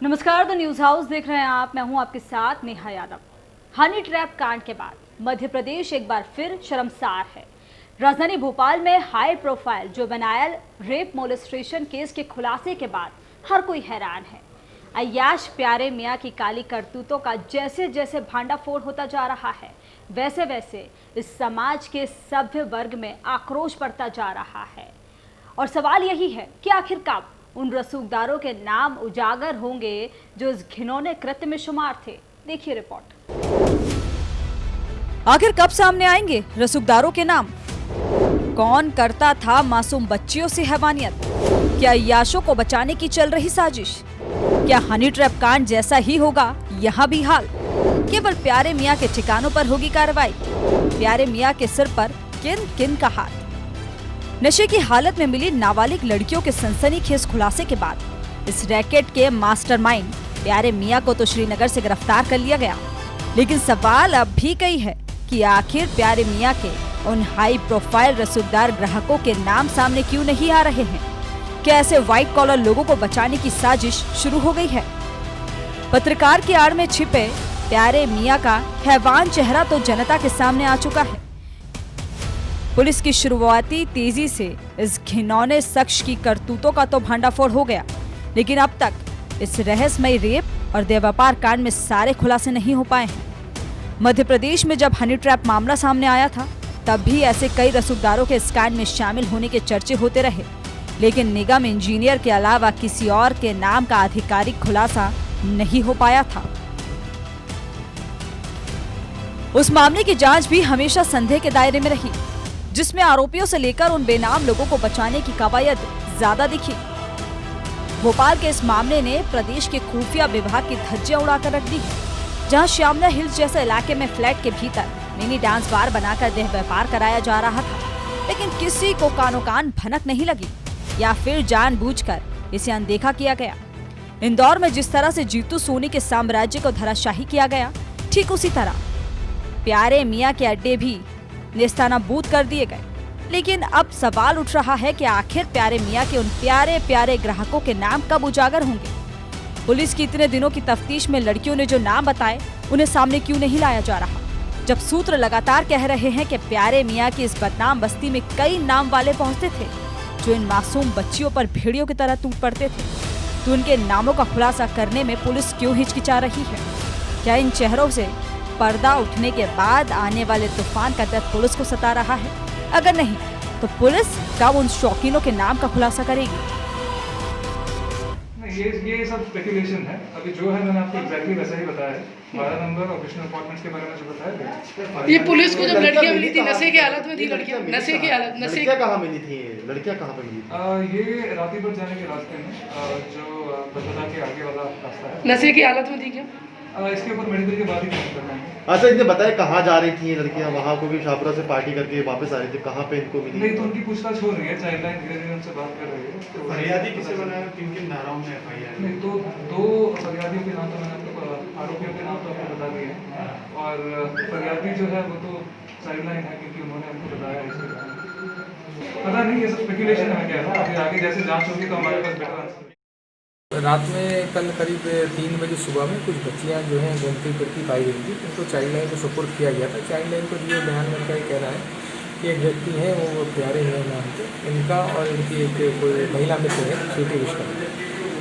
नमस्कार, the news house देख रहे हैं आप। मैं हूं आपके साथ नेहा यादव। हनी ट्रैप कांड के बाद मध्य प्रदेश एक बार फिर शर्मसार है। राजधानी भोपाल में high profile juvenile rape molestation case के खुलासे के बाद हर कोई हैरान है। अय्याश प्यारे मियां की काली करतूतों का जैसे जैसे भांडाफोड़ होता जा रहा है, वैसे वैसे इस समाज के सभ्य वर्ग में आक्रोश बढ़ता जा रहा है। और सवाल यही है कि आखिर कब उन रसूखदारों के नाम उजागर होंगे जो इस घिनौने कृत्य में शुमार थे। देखिए रिपोर्ट। आखिर कब सामने आएंगे रसूखदारों के नाम? कौन करता था मासूम बच्चियों से हैवानियत? क्या अय्याशों को बचाने की चल रही साजिश? क्या हनी ट्रैप कांड जैसा ही होगा यहाँ भी हाल? केवल प्यारे मियां के ठिकानों पर होगी कार्रवाई? प्यारे मियां के सिर पर किन किन का हाथ? नशे की हालत में मिली नाबालिग लड़कियों के सनसनीखेज खुलासे के बाद इस रैकेट के मास्टरमाइंड प्यारे मियां को तो श्रीनगर से गिरफ्तार कर लिया गया, लेकिन सवाल अब भी कई है कि आखिर प्यारे मियां के उन हाई प्रोफाइल रसूखदार ग्राहकों के नाम सामने क्यों नहीं आ रहे हैं? क्या ऐसे व्हाइट कॉलर लोगों को बचाने की साजिश शुरू हो गई है? पत्रकार की आड़ में छिपे प्यारे मियां का हैवान चेहरा तो जनता के सामने आ चुका है। पुलिस की शुरुआती तेजी से इस घिनौने शख्स की करतूतों का तो भंडाफोड़ हो गया, लेकिन अब तक इस रहस्यमयी रेप और देह व्यापार कांड में सारे खुलासे नहीं हो पाए हैं। मध्य प्रदेश में जब हनी ट्रैप मामला सामने आया था, तब भी ऐसे कई रसूखदारों के इस कांड में शामिल होने के चर्चे होते रहे, लेकिन निगम इंजीनियर के अलावा किसी और के नाम का आधिकारिक खुलासा नहीं हो पाया था। उस मामले की जांच भी हमेशा संदेह के दायरे में रही, जिसमें आरोपियों से लेकर उन बेनाम लोगों को बचाने की कवायद ज्यादा दिखी। भोपाल के इस मामले ने प्रदेश के खुफिया विभाग की धज्जियां उड़ाकर रख दी, जहां श्यामला हिल्स जैसे इलाके में फ्लैट के भीतर मिनी डांस बार बनाकर देह व्यापार कराया जा रहा था, लेकिन किसी को कानो कान भनक नहीं लगी या फिर जानबूझकर इसे अनदेखा किया गया। इंदौर में जिस तरह से जीतू सोनी के साम्राज्य को धराशाही किया गया, ठीक उसी तरह प्यारे मियां के अड्डे भी नेस्तानाबूद कर दिए गए। लेकिन अब सवाल उठ रहा है कि आखिर प्यारे मियां के उन प्यारे प्यारे ग्राहकों के नाम कब उजागर होंगे? पुलिस की इतने दिनों की तफ्तीश में लड़कियों ने जो नाम बताए, उन्हें सामने क्यों नहीं लाया जा रहा? जब सूत्र लगातार कह रहे हैं कि प्यारे मियां की इस बदनाम बस्ती में कई नाम वाले पहुंचते थे जो इन मासूम बच्चियों पर भेड़ियों की तरह टूट पड़ते थे, तो उनके नामों का खुलासा करने में पुलिस क्यों हिचकिचा रही है? क्या इन चेहरों से पर्दा उठने के बाद आने वाले तूफान का डर पुलिस को सता रहा है? अगर नहीं, तो पुलिस कब उन शौकीनों के नाम का खुलासा करेगी? ये सब स्पेकुलेशन है। अभी जो है मैंने आपको एग्जैक्टली वैसा ही बताया है। 12 नंबर ऑपरेशनल अपार्टमेंट्स के बारे में जो बताया। ये पुलिस को जब लड़कियां मिली थी, नशे की हालत में थी लड़कियां, नशे की हालत, नशे कहाँ मिली थी? लड़कियां कहाँ पे मिली थी? ये रातीपुर जाने के रास्ते में जो बदला के आगे वाला रास्ता है। नशे की हालत में थी क्या? इसके ऊपर मेडिकल के बाद ही काम करना है। अच्छा, इन्हें बताया कहाँ जा रही थी लड़कियां? वहाँ को भी शाहपुरा से पार्टी करके वापस आ रही थी, कहाँ पे इनको मिली? नहीं, तो उनकी पूछताछ हो रही है, चाइल्ड लाइन धीरे धीरे उनसे बात कर रही है। तो फरियादी किसे बनाया, किन किन धाराओं में FIR? नहीं, तो 2 फरियादियों के नाम तो मैंने आपको, आरोपियों के नाम तो आपको बता दिए हैं, और फरियादी जो है वो तो चाइल्ड लाइन है, क्योंकि उन्होंने हमको बताया है। इसके पता नहीं, ये सब स्पेकुलेशन है क्या है। अभी आगे जैसे जांच होगी तो हमारे पास बेटर आंसर। रात में कल करीब 3 बजे सुबह में कुछ बच्चियां जो हैं घूमती फिरती पाई गई थी, उनको चाइल्ड लाइन को सुपुर्द किया गया था। चाइल्ड लाइन को दिए बयान में क्या कहना है कि एक व्यक्ति है, वो प्यारे हैं नाम के, इनका और इनकी एक कोई महिला मित्र है श्रुति विश्वम,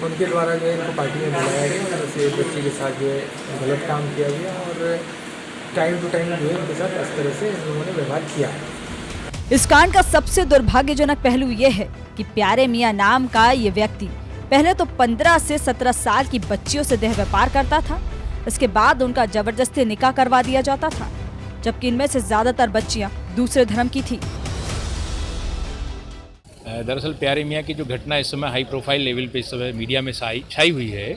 उनके द्वारा जो है इनको पार्टी में बुलाया गया और उसे एक बच्ची के साथ जो है गलत काम किया गया और टाइम टू टाइम जो है उनके साथ इस तरह से उन्होंने व्यवहार किया है। इस कांड का सबसे दुर्भाग्यजनक पहलू ये है कि प्यारे मियां नाम का ये व्यक्ति पहले तो 15 से 17 साल की बच्चियों से देह व्यापार करता था। इसके बाद उनका जबरदस्ती निकाह करवा दिया जाता था, जबकि इनमें से ज्यादातर बच्चियां दूसरे धर्म की थी। दरअसल प्यारे मियां की जो घटना इस समय हाई प्रोफाइल लेवल पे इस समय मीडिया में छाई हुई है,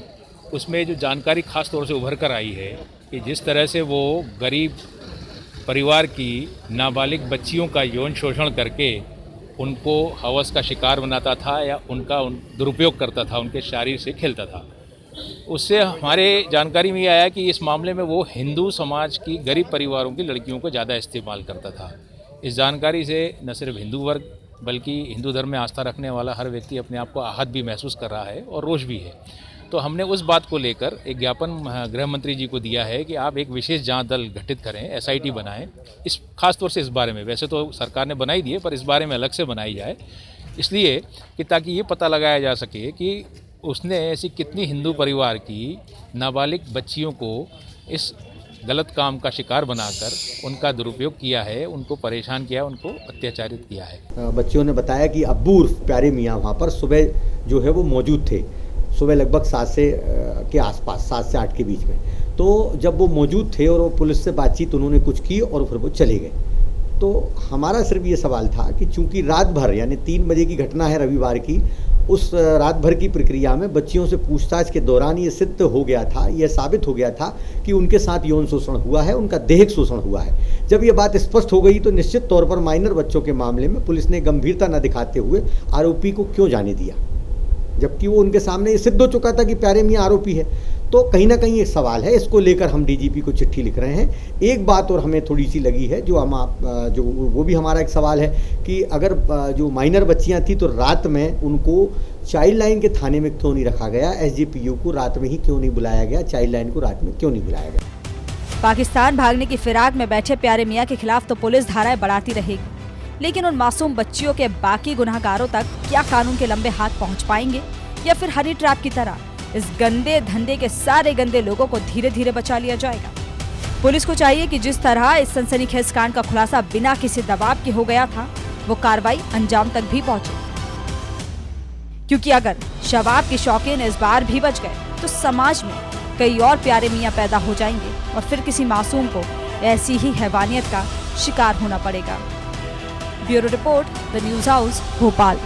उसमें जो जानकारी खास तौर से उभर कर आई है कि जिस तरह से वो गरीब परिवार की नाबालिग बच्चियों का यौन शोषण करके उनको हवस का शिकार बनाता था या उनका दुरुपयोग करता था, उनके शरीर से खेलता था। उससे हमारे जानकारी में आया कि इस मामले में वो हिंदू समाज की गरीब परिवारों की लड़कियों को ज़्यादा इस्तेमाल करता था। इस जानकारी से न सिर्फ हिंदू वर्ग बल्कि हिंदू धर्म में आस्था रखने वाला हर व्यक्ति अपने आप को आहत भी महसूस कर रहा है और रोष भी है। तो हमने उस बात को लेकर एक ज्ञापन गृह मंत्री जी को दिया है कि आप एक विशेष जांच दल गठित करें, SIT बनाएं, इस खासतौर से इस बारे में, वैसे तो सरकार ने बनाई दी है पर इस बारे में अलग से बनाई जाए, इसलिए कि ताकि ये पता लगाया जा सके कि उसने ऐसी कितनी हिंदू परिवार की नाबालिग बच्चियों को इस गलत काम का शिकार बनाकर उनका दुरुपयोग किया है, उनको परेशान किया, उनको अत्याचारित किया है। बच्चियों ने बताया कि अब्बू उर्फ प्यारे मियाँ वहाँ पर सुबह जो है वो मौजूद थे, सुबह लगभग 7 के आसपास, 7 से 8 के बीच में। तो जब वो मौजूद थे और वो पुलिस से बातचीत उन्होंने कुछ की और फिर वो चले गए। तो हमारा सिर्फ ये सवाल था कि चूंकि रात भर यानी 3 बजे की घटना है रविवार की, उस रात भर की प्रक्रिया में बच्चियों से पूछताछ के दौरान ये सिद्ध हो गया था, यह साबित हो गया था कि उनके साथ यौन शोषण हुआ है, उनका दैहिक शोषण हुआ है। जब ये बात स्पष्ट हो गई तो निश्चित तौर पर माइनर बच्चों के मामले में पुलिस ने गंभीरता न दिखाते हुए आरोपी को क्यों जाने दिया, जबकि वो उनके सामने ये सिद्ध हो चुका था कि प्यारे मियाँ आरोपी है। तो कहीं ना कहीं एक सवाल है, इसको लेकर हम DGP को चिट्ठी लिख रहे हैं। एक बात और हमें थोड़ी सी लगी है जो वो भी हमारा एक सवाल है कि अगर जो माइनर बच्चियां थी तो रात में उनको चाइल्ड लाइन के थाने में क्यों नहीं रखा गया, SGPU को रात में ही क्यों नहीं बुलाया गया, चाइल्ड लाइन को रात में क्यों नहीं बुलाया गया। पाकिस्तान भागने की फिराक में बैठे प्यारे मियाँ के खिलाफ तो पुलिस धाराएं बढ़ाती रहेगी, लेकिन उन मासूम बच्चियों के बाकी गुनहगारों तक क्या कानून के लंबे हाथ पहुंच पाएंगे, या फिर हनी ट्रैप की तरह इस गंदे धंधे के सारे गंदे लोगों को धीरे धीरे बचा लिया जाएगा। पुलिस को चाहिए कि जिस तरह इस सनसनीखेज कांड का खुलासा बिना किसी दबाव के हो गया था, वो कार्रवाई अंजाम तक भी पहुंचे, क्योंकि अगर शराब के शौकीन इस बार भी बच गए तो समाज में कई और प्यारे मियाँ पैदा हो जाएंगे और फिर किसी मासूम को ऐसी ही हैवानियत का शिकार होना पड़ेगा। Bureau report, the news house, Bhopal.